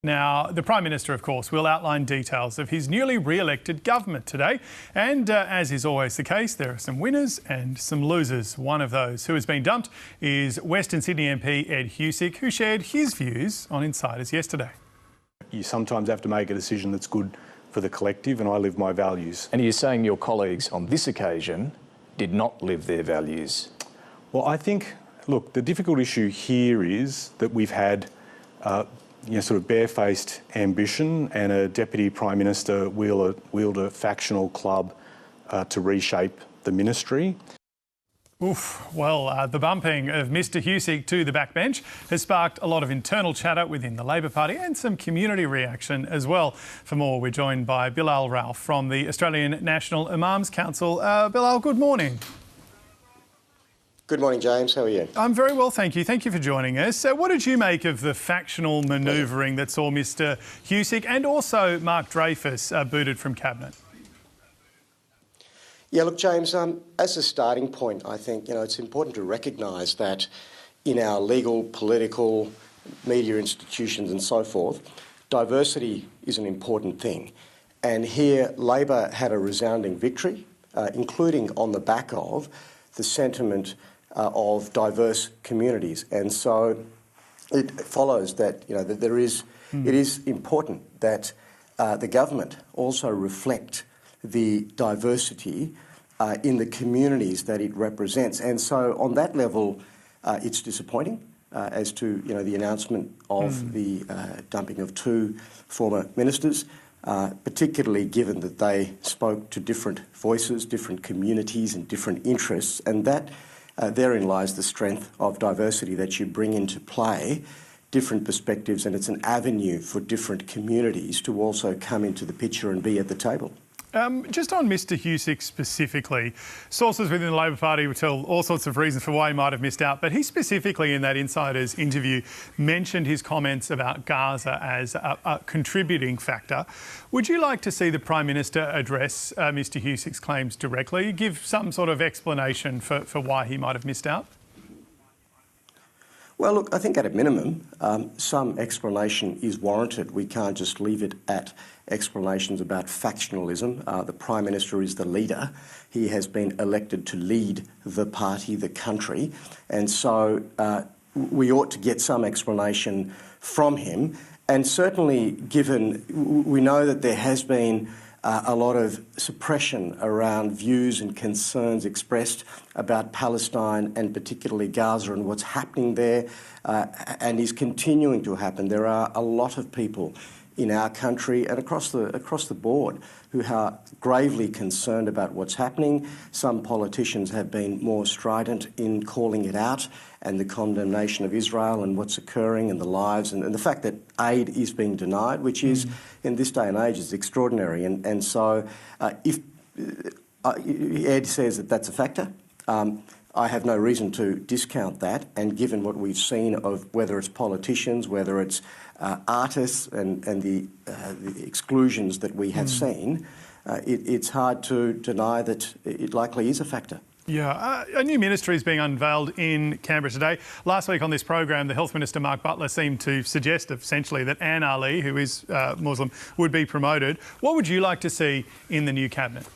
Now, the Prime Minister, of course, will outline details of his newly re-elected government today. And as is always the case, there are some winners and some losers. One of those who has been dumped is Western Sydney MP Ed Husic, who shared his views on Insiders yesterday. You sometimes have to make a decision that's good for the collective, and I live my values. And you're saying your colleagues on this occasion did not live their values? Well, I think, look, the difficult issue here is that we've had sort of barefaced ambition and a Deputy Prime Minister wield a factional club to reshape the ministry. Oof. Well, the bumping of Mr Husic to the backbench has sparked a lot of internal chatter within the Labor Party and some community reaction as well. For more, we're joined by Bilal Rauf from the Australian National Imams Council. Bilal, good morning. Good morning, James. How are you? I'm very well, thank you. Thank you for joining us. So what did you make of the factional manoeuvring that saw Mr Husic and also Mark Dreyfus booted from Cabinet? Yeah, look, James, as a starting point, I think, it's important to recognise that in our legal, political, media institutions and so forth, diversity is an important thing. And here, Labor had a resounding victory, including on the back of the sentiment of diverse communities. And so it follows that, that there is, it is important that the government also reflect the diversity in the communities that it represents. And so on that level, it's disappointing as to, the announcement of the dumping of two former ministers, particularly given that they spoke to different voices, different communities and different interests. And that therein lies the strength of diversity, that you bring into play different perspectives, and it's an avenue for different communities to also come into the picture and be at the table. Just on Mr Husic specifically, sources within the Labor Party will tell all sorts of reasons for why he might have missed out, but he specifically in that Insiders interview mentioned his comments about Gaza as a contributing factor. Would you like to see the Prime Minister address Mr Husic's claims directly, give some sort of explanation for why he might have missed out? Well, look, I think at a minimum, some explanation is warranted. We can't just leave it at explanations about factionalism. The Prime Minister is the leader. He has been elected to lead the party, the country, and so we ought to get some explanation from him. And certainly, given we know that there has been a lot of suppression around views and concerns expressed about Palestine and particularly Gaza and what's happening there and is continuing to happen. There are a lot of people in our country and across the board who are gravely concerned about what's happening. Some politicians have been more strident in calling it out and the condemnation of Israel and what's occurring and the lives and the fact that aid is being denied, which is, in this day and age, is extraordinary. And so if Ed says that that's a factor, I have no reason to discount that, and given what we've seen of whether it's politicians, whether it's artists and the exclusions that we have seen, it's hard to deny that it likely is a factor. Yeah, a new ministry is being unveiled in Canberra today. Last week on this program, the Health Minister, Mark Butler, seemed to suggest essentially that Anne Ali, who is Muslim, would be promoted. What would you like to see in the new cabinet?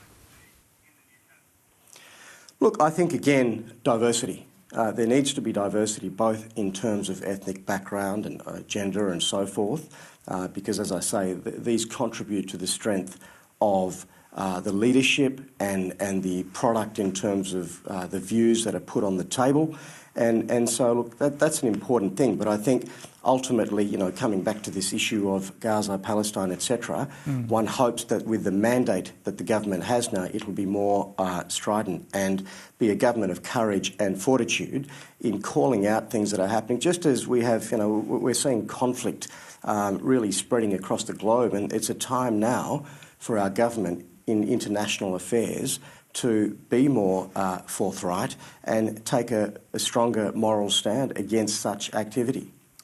Look, I think, again, diversity. There needs to be diversity both in terms of ethnic background and gender and so forth, because, as I say, these contribute to the strength of the leadership and the product in terms of the views that are put on the table. And so, look, that's an important thing. But I think ultimately, coming back to this issue of Gaza, Palestine, etc., one hopes that with the mandate that the government has now, it'll be more strident and be a government of courage and fortitude in calling out things that are happening, just as we have, we're seeing conflict really spreading across the globe. And it's a time now for our government in international affairs to be more forthright and take a stronger moral stand against such activity.